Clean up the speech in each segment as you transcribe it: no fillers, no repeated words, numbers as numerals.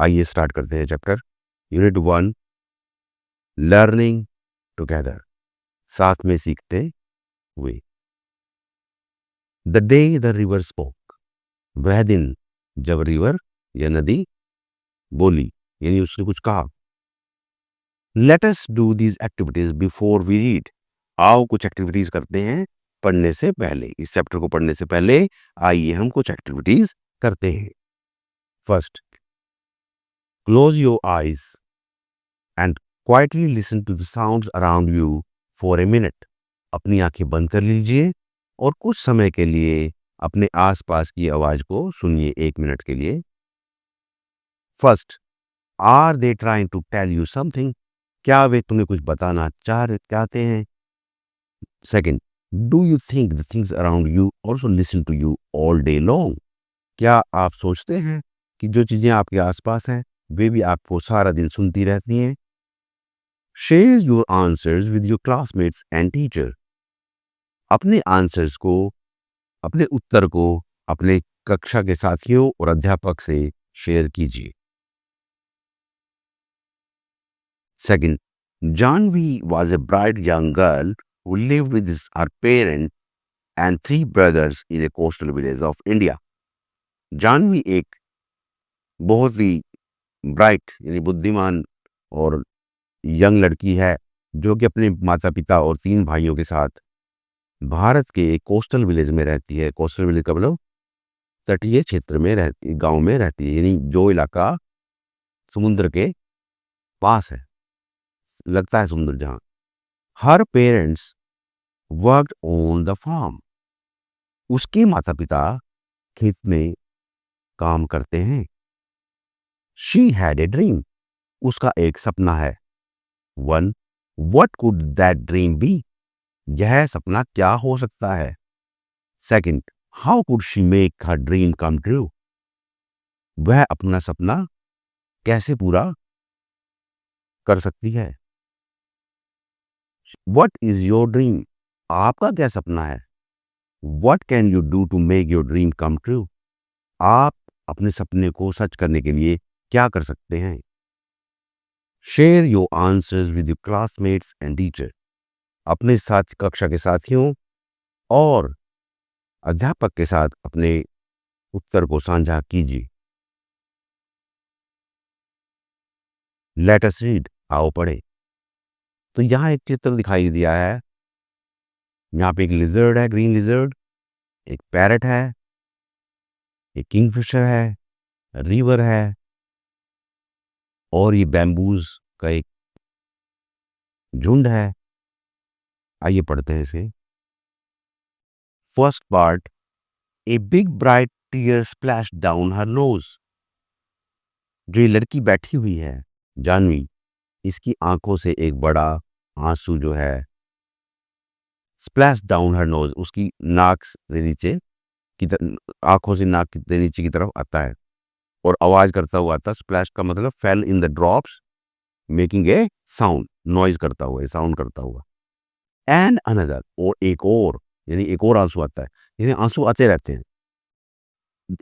आइए स्टार्ट करते हैं चैप्टर यूनिट 1 लर्निंग टुगेदर, साथ में सीखते हुए। The day the river spoke, वह दिन जब रिवर या नदी बोली, यानी उसने कुछ कहा। Let us do these activities before we read, आओ कुछ एक्टिविटीज करते हैं पढ़ने से पहले। इस चैप्टर को पढ़ने से पहले आइए हम कुछ एक्टिविटीज करते हैं। First, close your eyes and quietly listen to the sounds around you for a minute. अपनी आंखें बंद कर लीजिए और कुछ समय के लिए अपने आसपास की आवाज को सुनिए, 1 मिनट के लिए। First, are they trying to tell you something, क्या वे तुम्हें कुछ बताना चाहते हैं। Second, do you think the things around you also listen to you all day long, क्या आप सोचते हैं कि जो चीजें आपके आसपास हैं वे भी आपको सारा दिन सुनती रहती हैं। Share your answers with your classmates and teacher, अपने आंसर्स को, अपने उत्तर को अपने कक्षा के साथियों और अध्यापक से शेयर कीजिए। Second, Janvi was a bright young girl who lived with her parents and 3 brothers in a coastal village of India. Janvi एक बहुत ही ब्राइट यानी बुद्धिमान और यंग लड़की है जो कि अपने माता पिता और 3 भाइयों के साथ भारत के एक कोस्टल विलेज में रहती है। कोस्टल विलेज का मतलब तटीय क्षेत्र में रहती, गांव में रहती है, यानी जो इलाका समुद्र के पास है, लगता है समुद्र जहां। हर parents worked on the farm, उसके माता पिता खेत में काम करते हैं। शी हैड ए ड्रीम, उसका एक सपना है। One, what could that dream be, यह सपना क्या हो सकता है। Second, how could she make her dream come true, वह अपना सपना कैसे पूरा कर सकती है। व्हाट इज योर ड्रीम, आपका क्या सपना है। What can you do to make your dream come true, आप अपने सपने को सच करने के लिए क्या कर सकते हैं। Share your answers with your classmates and teacher, अपने साथ कक्षा के साथियों और अध्यापक के साथ अपने उत्तर को साझा कीजिए। लेट अस रीड, आओ पढ़े। तो यहाँ एक चित्र दिखाई दिया है, यहाँ पे एक लिजर्ड है, ग्रीन लिजर्ड, एक पैरट है, एक किंगफिशर है, रिवर है और ये बैम्बूज का एक झुंड है। आइए पढ़ते हैं इसे। First part, a big bright tear splash down her nose, जो ये लड़की बैठी हुई है जानवी, इसकी आंखों से एक बड़ा आंसू जो है स्प्लैश डाउन हर नोज, उसकी नाक से नीचे की आंखों से नाक के नीचे की तरफ आता है और आवाज करता हुआ आता है। स्प्लैश का मतलब fail in the drops making a sound, noise करता हुआ, साउंड करता हुआ। एंड अनदर, और एक और, यानी एक और आंसू आता है, यानी आंसू आते रहते हैं।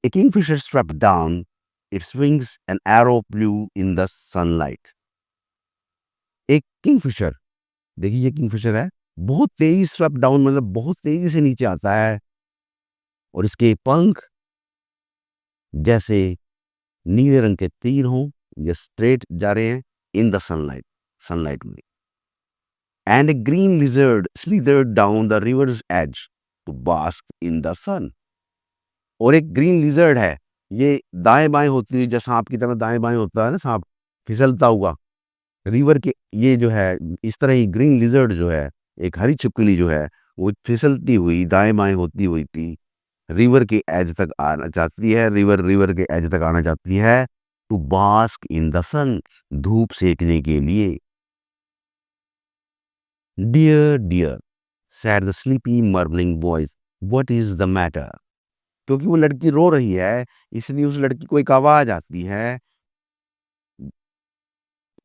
A kingfisher swept down its wings, an arrow flew in the sunlight. एक किंगफिशर, देखिए ये किंगफिशर है, बहुत तेजी स्वेप डाउन मतलब बहुत तेजी से नीचे आता है और इसके पंख जैसे नीले रंग के तीर हों, ये स्ट्रेट जा रहे हैं इन द सनलाइट, सनलाइट में। And a green lizard slithered down the river's edge to bask in the sun, और एक ग्रीन लिजर्ड है, ये दाएं बाएं होती है, जैसे सांप की तरह दाएं बाएं होता है ना, सांप फिसलता हुआ रिवर के, ये जो है इस तरह ही ग्रीन लिजर्ड जो है, एक हरी छिपकली जो है वो फिसलती हुई दाएं बाएं होती हुई थी रिवर के एज तक आना चाहती है, रिवर के एज तक आना चाहती है to bask in the sun, धूप सेकने के लिए। Dear dear said the sleepy murmuring voice, what is the matter, क्योंकि वो लड़की रो रही है इसलिए उस लड़की को एक आवाज आती है,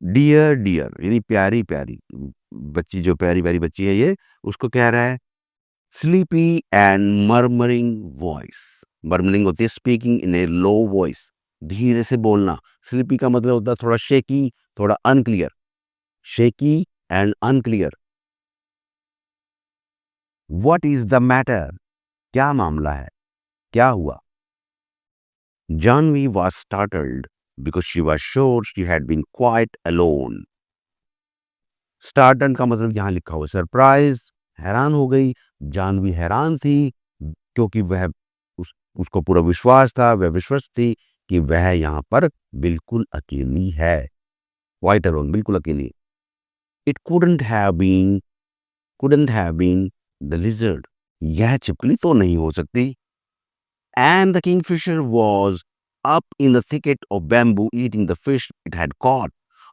डियर डियर यानी प्यारी प्यारी बच्ची, जो प्यारी प्यारी बच्ची है ये, उसको कह रहा है sleepy and murmuring voice. Murmuring होती है speaking in A low voice, धीरे से बोलना। स्लीपी का मतलब होता है थोड़ा शेकी, थोड़ा unclear. Shaky and unclear. What is the matter? क्या मामला है? क्या हुआ? Janvi was startled because she was sure she had been quite alone. Startled का मतलब यहां लिखा हुआ सरप्राइज, हैरान हो गई। जानवी हैरान थी क्योंकि उसको पूरा विश्वास था, वह विश्वस्त थी कि वह यहाँ पर बिल्कुल अकेली है। क्वाइट अलोन, बिल्कुल अकेली। It couldn't have been the lizard. यह छिपकली तो नहीं हो सकती। And the kingfisher was up in the thicket of bamboo eating the fish it had caught.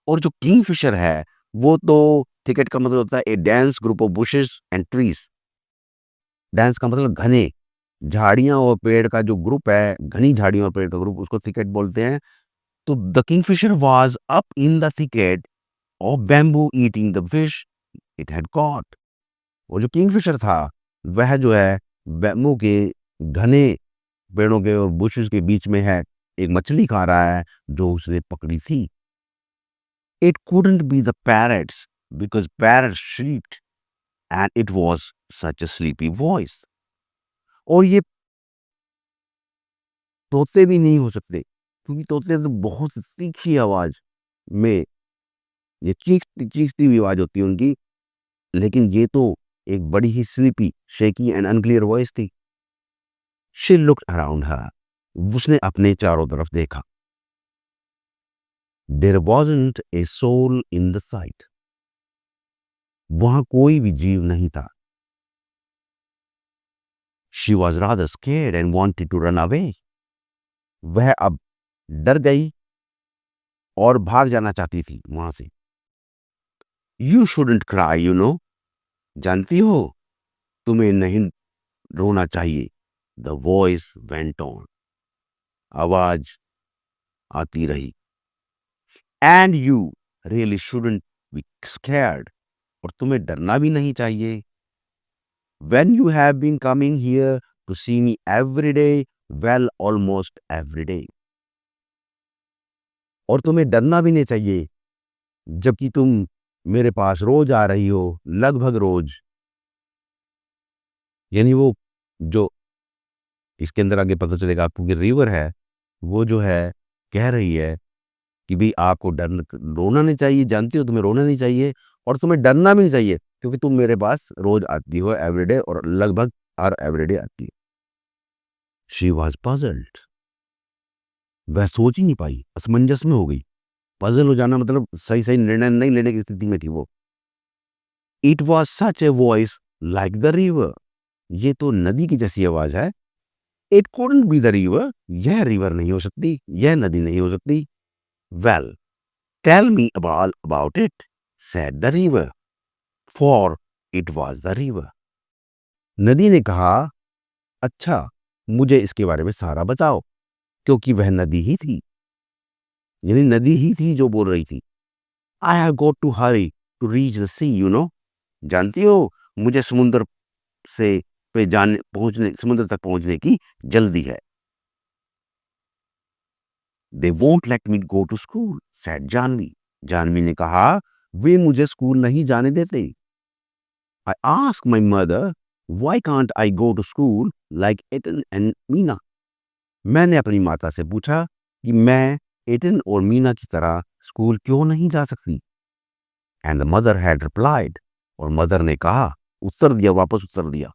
और जो किंगफिशर है वो तो थिकेट का मतलब होता है ए dense group of bushes and trees. Dense का मतलब घने, झाड़ियां और पेड़ का जो ग्रुप है, घनी झाड़ियों और पेड़ का ग्रुप, उसको थिकेट बोलते हैं। तो the Kingfisher was up in the thicket of bamboo eating the fish it had cot. वो जो किंगफिशर था वह जो है बैम्बू के घने पेड़ों के और बुशेस के बीच में है, एक मछली खा रहा है जो उसने पकड़ी थी। It couldn't be the parrots because parrots shrieked and it was such a sleepy voice. और ये तोते भी नहीं हो सकते क्योंकि तोते तो बहुत तीखी आवाज में, ये चीखती चीखती हुई आवाज होती है उनकी, लेकिन ये तो एक बड़ी ही sleepy, shaky and unclear voice थी। शी लुक्ड अराउंड हर, उसने अपने चारों तरफ देखा। There wasn't a soul in the sight, वहां कोई भी जीव नहीं था। She was rather scared and wanted to run away, वह अब डर गई और भाग जाना चाहती थी वहां से। You shouldn't cry you know, जानती हो तुम्हें नहीं रोना चाहिए। द वॉइस वेंट ऑन, आवाज आती रही। And you really shouldn't be scared, और तुम्हें डरना भी नहीं चाहिए। When you have been coming here to see me every day, well, almost every day. और तुम्हें डरना भी नहीं चाहिए जबकि तुम मेरे पास रोज आ रही हो, लगभग रोज। यानी वो जो इसके अंदर आगे पता चलेगा आपको कि रिवर है, वो जो है कह रही है कि भाई आपको डर रोना नहीं चाहिए, जानती हो तुम्हें रोना नहीं चाहिए और तुम्हें डरना भी नहीं चाहिए क्योंकि तुम मेरे पास रोज आती हो एवरीडे, और लगभग हर एवरीडे आती है। शी वॉज पजल्ड, वह सोच ही नहीं पाई, असमंजस में हो गई। पजल हो जाना मतलब सही सही निर्णय नहीं लेने की स्थिति में थी वो। It was such a voice like the river, ये तो नदी की जैसी आवाज है। It couldn't be the river, यह रिवर नहीं हो सकती, यह नदी नहीं हो सकती। Well, tell me about it, said the river, for it was the river. नदी ने कहा, अच्छा मुझे इसके बारे में सारा बताओ, क्योंकि वह नदी ही थी, यानी नदी ही थी जो बोल रही थी। I have got to hurry to reach the sea you know, जानती हो मुझे समुद्र से समुद्र तक पहुंचने की जल्दी है। They won't let me go to school, said Janvi, Janvi ने कहा वे मुझे स्कूल नहीं जाने देते। I ask my mother why can't I go to school like एटन एंड मीना, मैंने अपनी माता से पूछा कि मैं एटन और मीना की तरह स्कूल क्यों नहीं जा सकती। And the mother had replied, और मदर ने कहा, उत्तर दिया, वापस उत्तर दिया,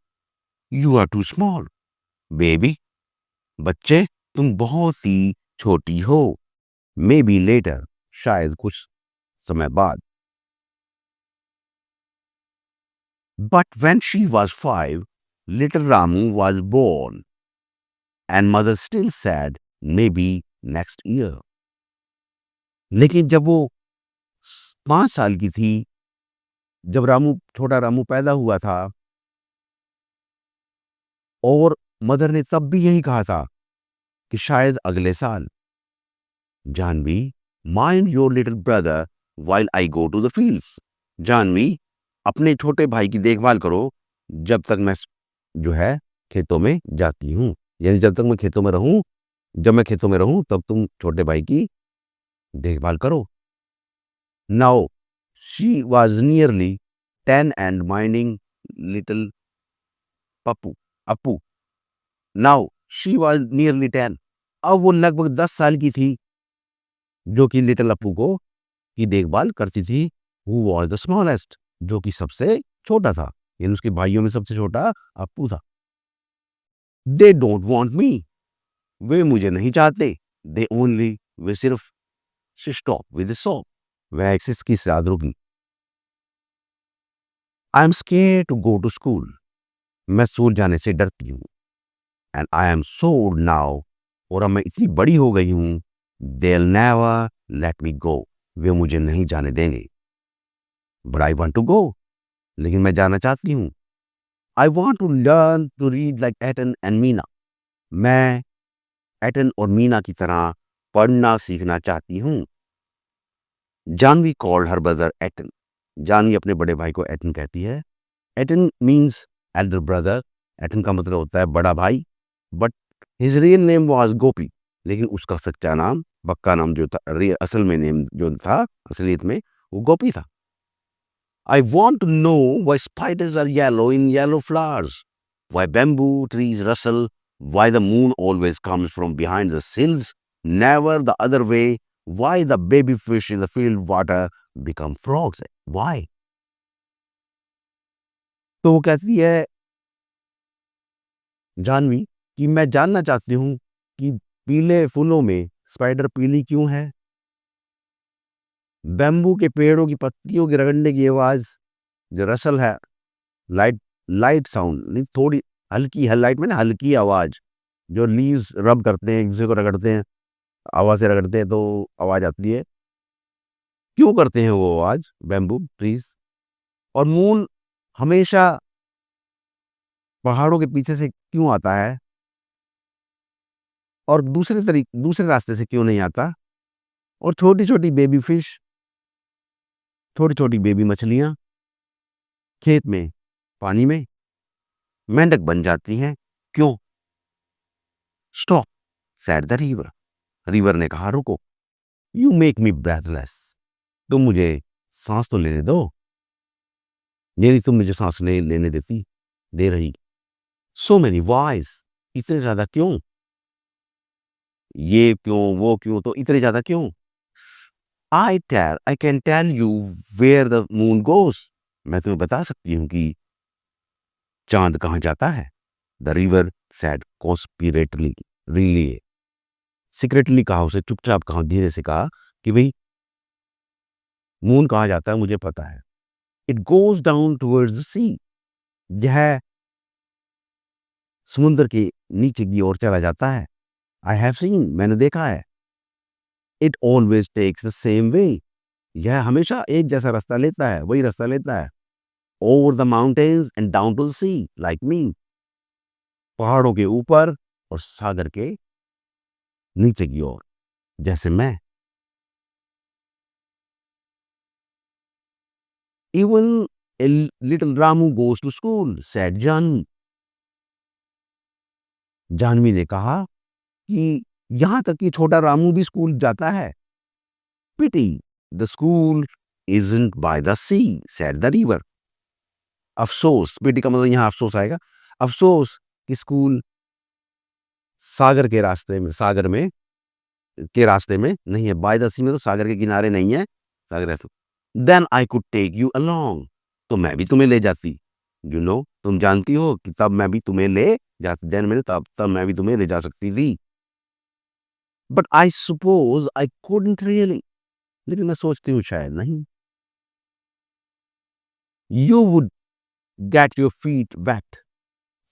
you are too small baby, बच्चे तुम बहुत ही छोटी हो। मे बी लेटर, शायद कुछ समय बाद। But when she was 5, little Ramu was born, and mother still said maybe next year. लेकिन जब वो 5 साल की थी, जब छोटा रामू पैदा हुआ था, और मदर ने तब भी यही कहा था कि शायद अगले साल। Janvi, mind your little brother while I go to the fields, Janvi अपने छोटे भाई की देखभाल करो जब तक मैं जो है खेतों में जाती हूँ, यानी जब तक मैं खेतों में रहूं जब मैं खेतों में रहूं तब तुम छोटे भाई की देखभाल करो। Now she was nearly 10 and minding little Pappu Appu. Now she was nearly 10। अब वो लगभग 10 साल की थी, जो कि लिटिल अप्पू को की देखभाल करती थी। हु वॉज द स्मॉलेस्ट, जो कि सबसे छोटा था, यानी उसके भाइयों में सबसे छोटा अप्पू था। दे डोंट वॉन्ट मी, वे मुझे नहीं चाहते। दे ओनली, वे सिर्फ। शी स्टॉप विद सॉ, वह एक्सिस के साथ रुकी। I am scared to go to school, मैं स्कूल जाने से डरती हूँ। And I am so old now, और अब मैं इतनी बड़ी हो गई हूँ। They'll never let me go, वे मुझे नहीं जाने देंगे। But I want to go, लेकिन मैं जाना चाहती हूँ। I want to learn to read like Ethan and Mina, मैं एटन और मीना की तरह पढ़ना सीखना चाहती हूँ। Janvi called her brother Ettan, Janvi अपने बड़े भाई को एटन कहती है। Ettan means elder brother, Ettan का मतलब होता है बड़ा भाई। But his real name was Gopi, लेकिन उसका सच्चा नाम, पक्का नाम जो था, असल में नेम जो था असलियत में, वो गोपी था। I want to know why spiders are yellow in yellow flowers, why bamboo trees rustle, why the moon always comes from behind the hills, never the other way, why the baby fish in the field water become frogs, why. तो वो कहती है जानवी कि मैं जानना चाहती हूँ कि पीले फूलों में स्पाइडर पीली क्यों है। बैम्बू के पेड़ों की पत्तियों के रगड़ने की आवाज, जो रसल है, लाइट लाइट साउंड, नहीं थोड़ी हल्की है, लाइट में ना हल्की आवाज, जो लीव्स रब करते हैं, एक दूसरे को रगड़ते हैं, आवाज से रगड़ते हैं तो आवाज आती है। क्यों करते हैं वो आवाज बैम्बू ट्रीज। और मून हमेशा पहाड़ों के पीछे से क्यों आता है, और दूसरे रास्ते से क्यों नहीं आता। और छोटी छोटी बेबी फिश, छोटी छोटी बेबी मछलियां खेत में, पानी में मेंढक बन जाती हैं, क्यों। Stop sad the river, river ने कहा रुको। यू मेक मी ब्रेथलेस, तुम मुझे सांस तो लेने दो, मेरी तुम मुझे सांस नहीं लेने देती दे रही। सो मेनी वाइज, इतने ज्यादा क्यों, ये क्यों वो क्यों, तो इतने ज्यादा क्यों। I can tell you where the moon goes, मैं तुम्हें बता सकती हूँ कि चांद कहाँ जाता है। The river said conspiratorially, really, secretly कहा, उसे चुपचाप कहा, धीरे से कहा कि भाई मून कहाँ जाता है मुझे पता है। It goes down towards the sea, यह समुद्र के नीचे की ओर चला जाता है। आई हैव सीन, मैंने देखा है। It always takes the same way, यह हमेशा एक जैसा रास्ता लेता है, वही रास्ता लेता है। Over the mountains and down to the sea like me, पहाड़ों के ऊपर और सागर के नीचे की ओर, जैसे मैं। Even a little Ramu goes to school, said Janvi, Janvi ने कहा कि यहां तक कि छोटा रामू भी स्कूल जाता है। Pity the school isn't by the sea, said the river, अफसोस, पिटी का मतलब यहां अफसोस आएगा, अफसोस कि स्कूल सागर के रास्ते में, सागर में के रास्ते में नहीं है, बाय द सी में तो सागर के किनारे नहीं है, सागर है तो। Then I could take you along, तो मैं भी तुम्हें ले जाती। यू नो, तुम जानती हो कि तब मैं भी तुम्हें ले जाती, देन मैंने तब तब मैं भी तुम्हें ले जा सकती थी। But I suppose I couldn't really, लेकिन मैं सोचती हूँ शायद नहीं। You would get your feet wet,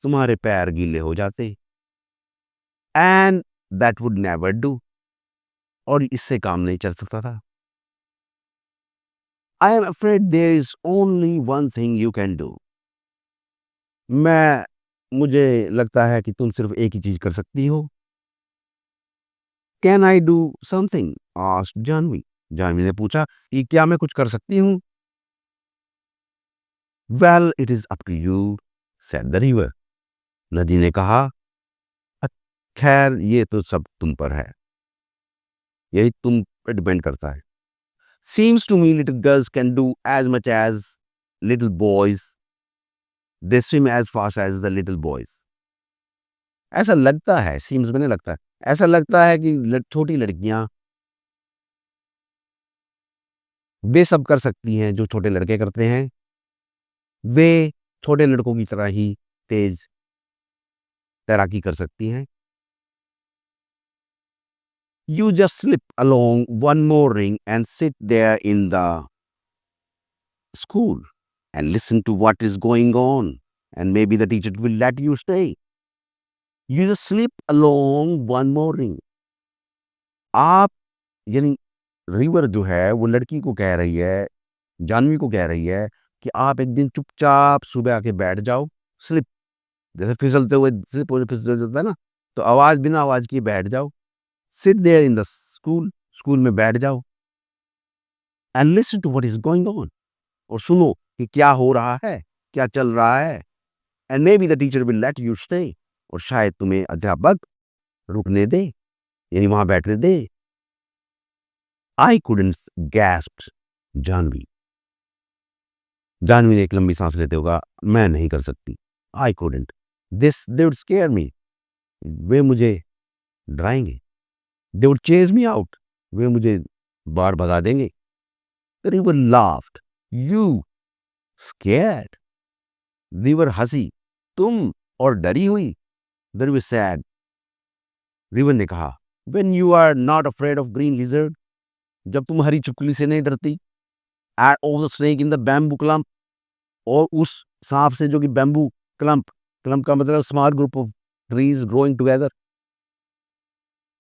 तुम्हारे पैर गीले हो जाते। And that would never do, और इससे काम नहीं चल सकता था। I am afraid there is only one thing you can do, मैं मुझे लगता है कि तुम सिर्फ एक ही चीज कर सकती हो। Can I do something, asked Janvi, Janvi ने पूछा कि क्या मैं कुछ कर सकती हूँ। Well it is up to you, said the river, नदी ने कहा, "अ- खैर ये तो सब तुम पर है, यही तुम पे डिपेंड करता है। Seems to me little girls can do as much as little boys. They swim as fast as the little boys. ऐसा लगता है, सीम्स में नहीं लगता है, ऐसा लगता है कि छोटी लड़कियां वे सब कर सकती हैं जो छोटे लड़के करते हैं, वे छोटे लड़कों की तरह ही तेज तैराकी कर सकती हैं। You just slip along one more ring and sit there in the school and listen to what is going on, and maybe the teacher will let you stay. You just slip along one more ring. आप यानी river जो है वो लड़की को कह रही है, जानवी को कह रही है कि आप एक दिन चुपचाप सुबह आके बैठ जाओ, स्लिप जैसे फिसलते हुए स्लिप हो फिसल जाता है ना, तो आवाज बिना आवाज किए बैठ जाओ, sit there in the school, school में बैठ जाओ, and listen to what is going on, और सुनो कि क्या हो रहा है, क्या चल रहा है, and may be the teacher will let you stay, और शायद तुम्हें अध्यापक रुकने दे, यानी वहां बैठने दे। आई कुडंट गैस्प्ड जानवी, जानवी ने एक लंबी सांस लेते हुए कहा, मैं नहीं कर सकती। I couldn't, this they would scare me, वे मुझे डराएंगे, they would chase me out, वे मुझे बाहर भगा देंगे। The river laughed, you scared, river हंसी, तुम और डरी हुई। द रिवर सैड, रिवर ने कहा, when you are not afraid of green lizard, जब तुम हरी छिपकली से नहीं डरती, and of the snake in the bamboo clump, और उस सांप से जो कि बैम्बू क्लम्प, क्लम्प का मतलब small group of trees growing together,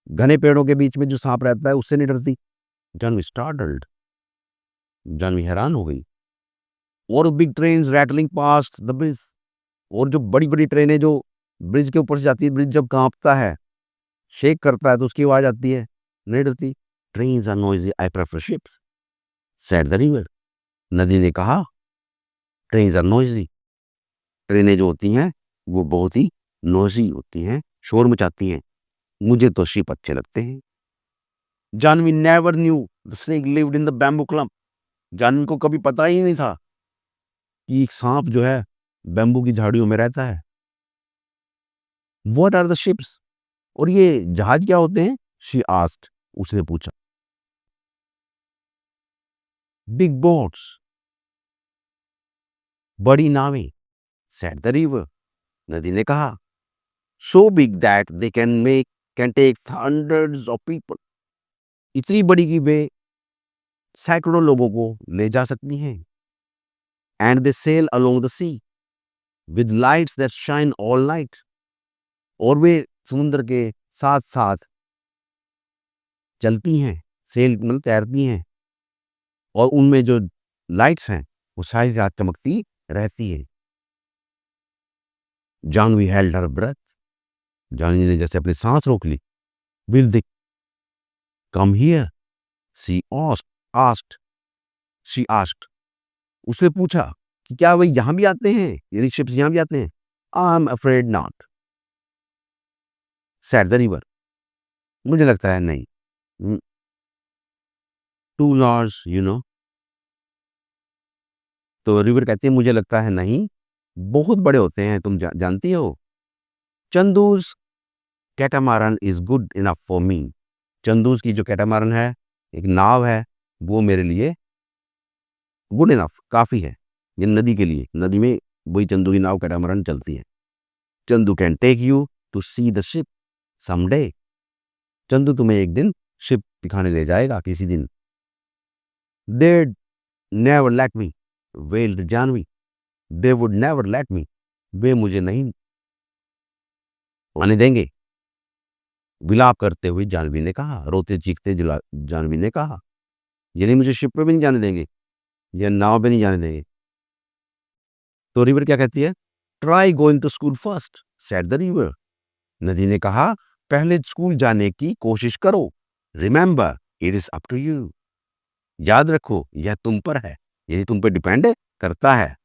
घने पेड़ों के बीच में जो सांप रहता है उससे नहीं डरती। जानवी स्टार्टल्ड, जानवी हैरान हो गई। और big train rattling past the bridge, और जो बड़ी बड़ी ट्रेनें जो ब्रिज के ऊपर से जाती है, ब्रिज जब कांपता है, शेक करता है तो उसकी आवाज आती है, नहीं डरती। Trains are noisy, I prefer ships, said the river, नदी ने कहा, ट्रेन्स आर नॉइजी, ट्रेनें जो होती हैं वो बहुत ही नॉइजी होती हैं, शोर मचाती हैं, मुझे तो शिप अच्छे लगते हैं। Janvi never knew the snake lived in the bamboo clump, Janvi को कभी पता ही नहीं था कि एक सांप जो है बैम्बू की झाड़ियों में रहता है। व्हाट आर द शिप्स, और ये जहाज क्या होते हैं, शी आस्क्ड, उसने पूछा। बिग बोट्स, बड़ी नावें, सेड द रिवर, नदी ने कहा, so big that they can take hundreds of people, इतनी बड़ी कि वे सैकड़ों लोगों को ले जा सकती हैं। And they sail along the sea with lights that shine all night, और वे समुद्र के साथ साथ चलती हैं, सेल मतलब तैरती हैं, और उनमें जो लाइट्स हैं वो सारी रात चमकती रहती है। Janvi held her breath, Janvi ने जैसे अपनी सांस रोक ली। Will they come here, she asked, she asked, उसने पूछा कि क्या वे यहां भी आते हैं, यदि शिप्स यहां भी आते हैं। आई am afraid not, said the river, मुझे लगता है नहीं, टू लार्ज यू नो, तो रिवर कहती है मुझे लगता है नहीं, बहुत बड़े होते हैं, तुम जानती हो। Chandu's catamaran is good enough for me, Chandu's की जो कैटामारन है, एक नाव है, वो मेरे लिए गुड इनफ, काफी है, ये नदी के लिए, नदी में वही चंदू की नाव कैटामारन चलती है। Chandu can take you to see the ship someday, Chandu तुम्हें एक दिन शिप दिखाने ले जाएगा किसी दिन। They never let me, wailed Janvi, they would never let me, वे मुझे नहीं आने देंगे, विलाप करते हुए जानवी ने कहा, रोते चीखते जानवी ने कहा, यानी मुझे शिप पे भी नहीं जाने देंगे, या नाव पे नहीं जाने देंगे। तो रिवर क्या कहती है, try going to school first, said the river, नदी ने कहा, पहले स्कूल जाने की कोशिश करो, remember it is up to you, याद रखो यह तुम पर है, यही तुम पे डिपेंड करता है।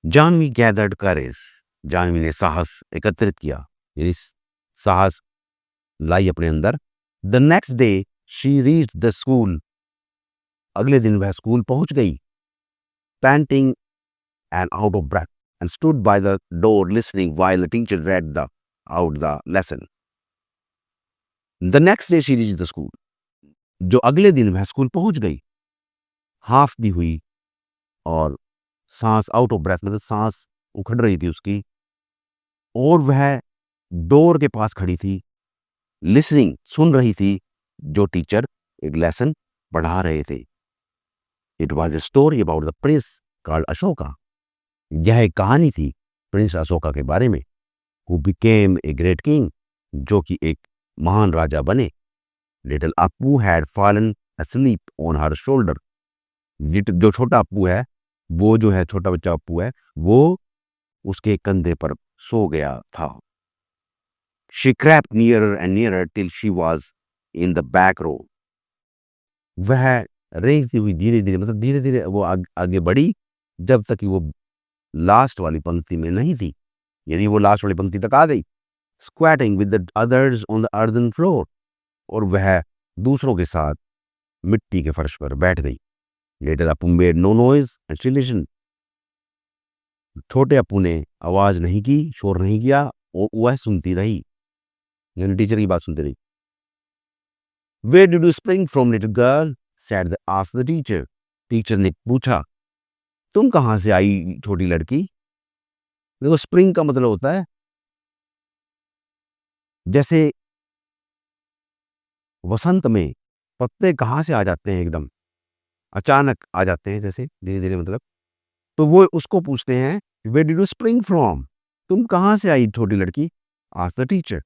जानवी गैदर्ड करेज, जानवी ने साहस एकत्रित किया। यानी साहस लाई अपने अंदर। The next day she reach the school, अगले दिन वह स्कूल पहुंच गई। Panting and out of breath and stood by the door listening while the teacher read the out the lesson. The next day she reach the school, जो अगले दिन वह school पहुंच गई, हाफ दी हुई और सांस आउट ऑफ ब्रेथ, मतलब सांस उखड़ रही थी उसकी, और वह डोर के पास खड़ी थी, लिसनिंग सुन रही थी, जो टीचर एक लेसन पढ़ा रहे थे। It was a story about the Prince called Ashoka. यह एक कहानी थी प्रिंस अशोका के बारे में, who became a great king, जो कि एक महान राजा बने। Little Appu had fallen asleep on her shoulder. जो छोटा अप्पू है, वो जो है छोटा बच्चा अप्पू है, वो उसके कंधे पर सो गया था। She crept nearer and nearer till she was in the back row। वह रेंगती हुई धीरे धीरे, मतलब धीरे धीरे वो आगे बढ़ी, जब तक कि वो लास्ट वाली पंक्ति में नहीं थी, यानी वो लास्ट वाली पंक्ति तक आ गई। Squatting with the others on the earthen floor, और वह दूसरों के साथ मिट्टी के फर्श पर बैठ गई। Later Appu made no noise and she listened. छोटे अप्पू ने आवाज नहीं की, शोर नहीं किया, और वह सुनती रही, यानी टीचर की बात सुनती रही। Where did you spring from little girl, said asked the teacher. Teacher ने पूछा, तुम कहां से आई छोटी लड़की। देखो, स्प्रिंग का मतलब होता है जैसे वसंत में पत्ते कहाँ से आ जाते हैं, एकदम अचानक आ जाते हैं, जैसे धीरे धीरे, मतलब तो वो उसको पूछते हैं, where did you spring from, तुम कहाँ से आई छोटी लड़की। Asked the teacher.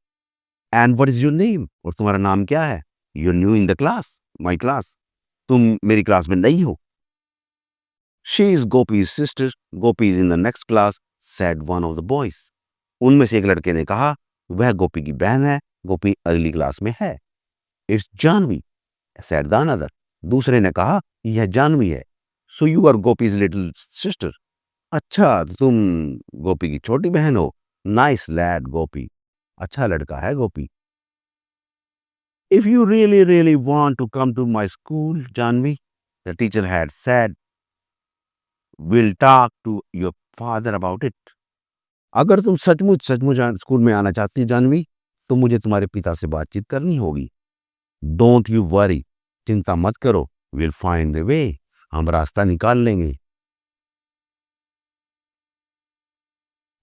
And what is your name, और तुम्हारा नाम क्या है। You are new in the class, my class, तुम मेरी क्लास में नई हो। She is Gopi's sister, Gopi is in the next class, said one of the boys. उनमें से एक लड़के ने कहा, वह गोपी की बहन है, गोपी अगली क्लास में है। It's Janvi, said the another. दूसरे ने कहा, यह जानवी है। So you are Gopi's little sister, अच्छा तो तुम गोपी की छोटी बहन हो। नाइस लैड गोपी, अच्छा लड़का है Gopi. If you really really want to come to my school Janvi, the teacher had said, will talk to your father about it. अगर तुम सचमुच सचमुच स्कूल में आना चाहती हो जानवी, तो मुझे तुम्हारे पिता से बातचीत करनी होगी। डोंट यू वरी, चिंता मत करो, विल फाइंड द वे, हम रास्ता निकाल लेंगे।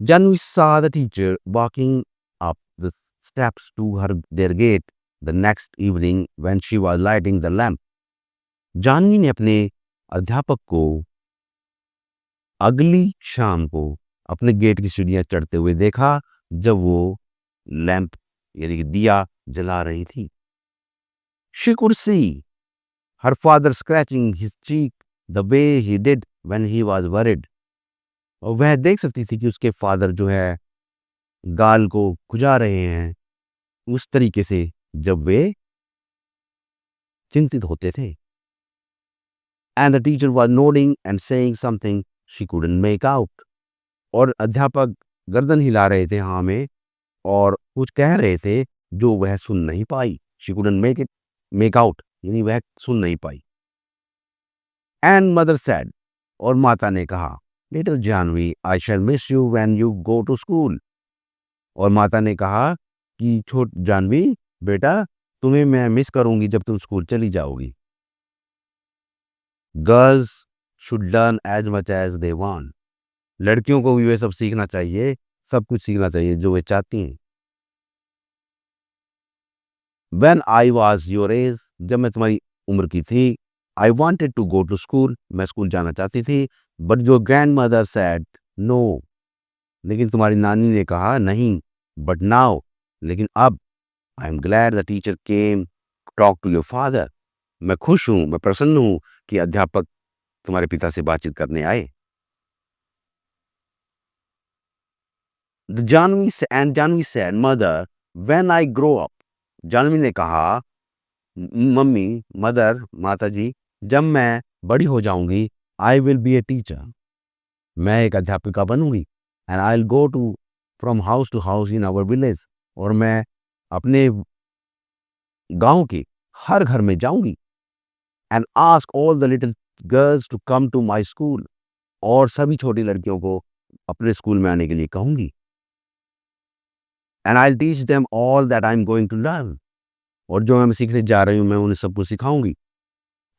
Janvi saw the teacher walking up the steps to their gate the next evening when she was lighting the lamp. Janvi ने अपने अध्यापक को अगली शाम को अपने गेट की सीढ़ियां चढ़ते हुए देखा, जब वो लैंप यानी कि दिया जला रही थी। She could see her father scratching his cheek the way he did when he was worried. और वह देख सकती थी कि उसके फादर जो है गाल को खुजा रहे हैं उस तरीके से जब वे चिंतित होते थे। And the teacher was nodding and saying something she couldn't make out. और अध्यापक गर्दन हिला रहे थे हाँ में, और कुछ कह रहे थे जो वह सुन नहीं पाई। शी कुडंट मेक आउट, यानी वह सुन नहीं पाई। एंड मदर सेड, और माता ने कहा, little Janvi I shall miss you when you go to school. और माता ने कहा कि छोट जानवी बेटा, तुम्हें मैं मिस करूंगी जब तुम स्कूल चली जाओगी। Girls should learn as much as they want. लड़कियों को भी वे सब सीखना चाहिए, सब कुछ सीखना चाहिए जो वे चाहती हैं। When I was your age, जब मैं तुम्हारी उम्र की थी, I wanted to go to school, मैं स्कूल जाना चाहती थी, but your grandmother said no, लेकिन तुम्हारी नानी ने कहा नहीं। But now, लेकिन अब, I am glad the teacher came to talk to your father, मैं खुश हूँ, मैं प्रसन्न हूँ कि अध्यापक तुम्हारे पिता से बातचीत करने आए। Janvi said, mother, when I grow up, Janvi ने कहा, मम्मी, मदर, माता जी, जब मैं बड़ी हो जाऊंगी, I will be a teacher, मैं एक अध्यापिका बनूंगी। And I will go to from house to house in our village, और मैं अपने गांव के हर घर में जाऊंगी and ask all the little girls to come to my school, और सभी छोटी लड़कियों को अपने स्कूल में आने के लिए कहूंगी। And I will teach them all that I am going to learn, और जो मैं सीखने जा रही हूँ मैं उन्हें सबको सिखाऊंगी।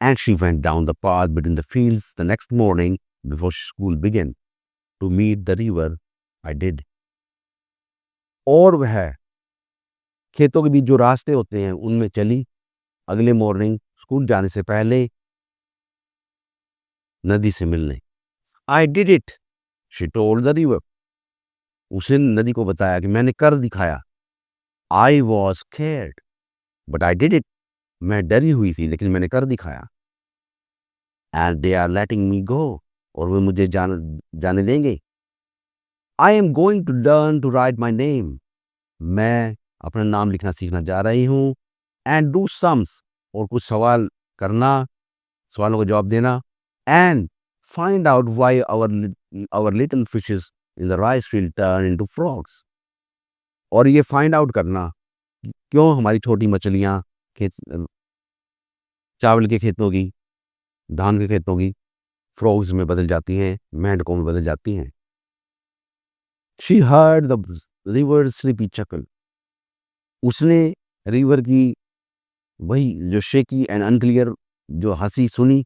And she went down the path between the fields the next morning before school began to meet the river. I did. और वह खेतों के बीच जो रास्ते होते हैं उनमें चली अगले मॉर्निंग स्कूल जाने से पहले नदी से मिलने। I did it, she told the river. उसने नदी को बताया कि मैंने कर दिखाया। I was scared but I did it, मैं डरी हुई थी लेकिन मैंने कर दिखाया। एंड दे आर लेटिंग मी गो, और वे मुझे जाने देंगे। I am going to learn to write my name, मैं अपना नाम लिखना सीखना जा रही हूँ। एंड डू सम्स, और कुछ सवाल करना, सवालों का जवाब देना। And find out why our little fishes in the rice field turn into frogs, और ये फाइंड आउट करना कि क्यों हमारी छोटी मछलियाँ खेत चावल के खेतों की, धान के खेतों की फ्रॉग्स में बदल जाती हैं, मेंढकों में बदल जाती हैं। She heard the river sleepy chuckle, उसने रिवर की वही जो शेकी एंड अनक्लियर जो हंसी सुनी।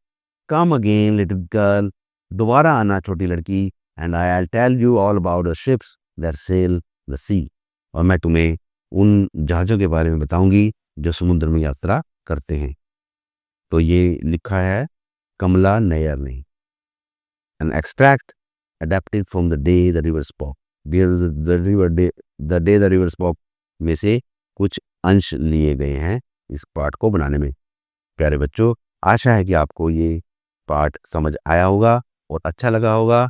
कम अगेन लिटिल गर्ल, दोबारा आना छोटी लड़की। And I will tell you all about the ships that sail the sea, और मैं तुम्हें उन जहाज़ों के बारे में बताऊंगी जो समुद्र में यात्रा करते हैं। तो ये लिखा है कमला नैयर ने। An extract adapted from the day the river spoke, the day the river spoke में से कुछ अंश लिए गए हैं इस पाठ को बनाने में। प्यारे बच्चों, आशा है कि आपको ये पाठ समझ आया होगा और अच्छा लगा होगा।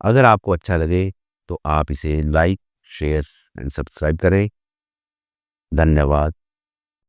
अगर आपको अच्छा लगे तो आप इसे लाइक, शेयर एंड सब्सक्राइब करें। धन्यवाद।